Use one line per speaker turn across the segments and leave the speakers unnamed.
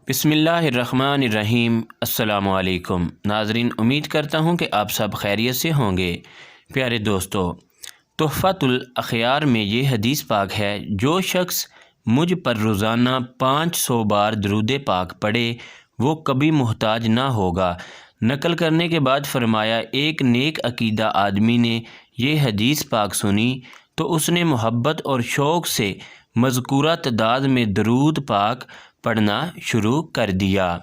بسم اللہ الرحمن الرحیم۔ السلام علیکم ناظرین، امید کرتا ہوں کہ آپ سب خیریت سے ہوں گے۔ پیارے دوستو، تحفۃ الاخیار میں یہ حدیث پاک ہے، جو شخص مجھ پر روزانہ 500 بار درود پاک پڑھے وہ کبھی محتاج نہ ہوگا۔ نقل کرنے کے بعد فرمایا، ایک نیک عقیدہ آدمی نے یہ حدیث پاک سنی تو اس نے محبت اور شوق سے مذکورہ تعداد میں درود پاک پڑھنا شروع کر دیا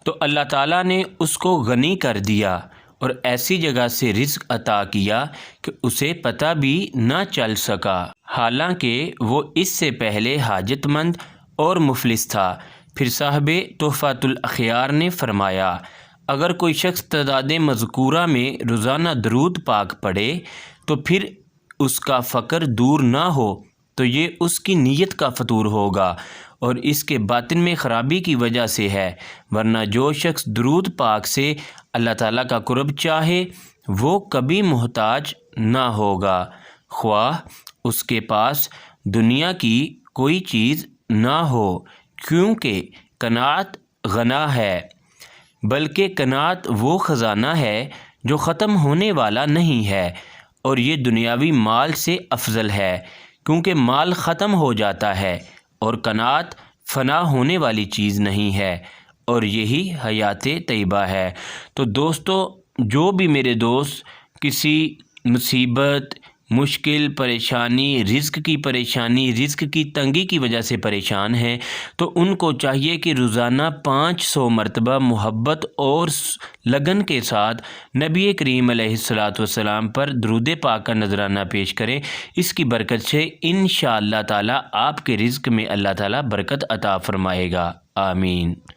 تو اللہ تعالیٰ نے اس کو غنی کر دیا اور ایسی جگہ سے رزق عطا کیا کہ اسے پتہ بھی نہ چل سکا، حالانکہ وہ اس سے پہلے حاجت مند اور مفلس تھا۔ پھر صاحب تحفۃ الاخیار نے فرمایا، اگر کوئی شخص تعداد مذکورہ میں روزانہ درود پاک پڑھے تو پھر اس کا فقر دور نہ ہو تو یہ اس کی نیت کا فطور ہوگا اور اس کے باطن میں خرابی کی وجہ سے ہے، ورنہ جو شخص درود پاک سے اللہ تعالیٰ کا قرب چاہے وہ کبھی محتاج نہ ہوگا، خواہ اس کے پاس دنیا کی کوئی چیز نہ ہو، کیونکہ قناعت غنا ہے، بلکہ قناعت وہ خزانہ ہے جو ختم ہونے والا نہیں ہے، اور یہ دنیاوی مال سے افضل ہے، کیونکہ مال ختم ہو جاتا ہے اور قناعت فنا ہونے والی چیز نہیں ہے، اور یہی حیات طیبہ ہے۔ تو دوستو، جو بھی میرے دوست کسی مصیبت، مشکل، پریشانی، رزق کی پریشانی، رزق کی تنگی کی وجہ سے پریشان ہیں، تو ان کو چاہیے کہ روزانہ 500 مرتبہ محبت اور لگن کے ساتھ نبی کریم علیہ الصلاۃ والسلام پر درود پاک کا نذرانہ پیش کریں۔ اس کی برکت سے انشاءاللہ تعالی آپ کے رزق میں اللہ تعالی برکت عطا فرمائے گا۔ آمین۔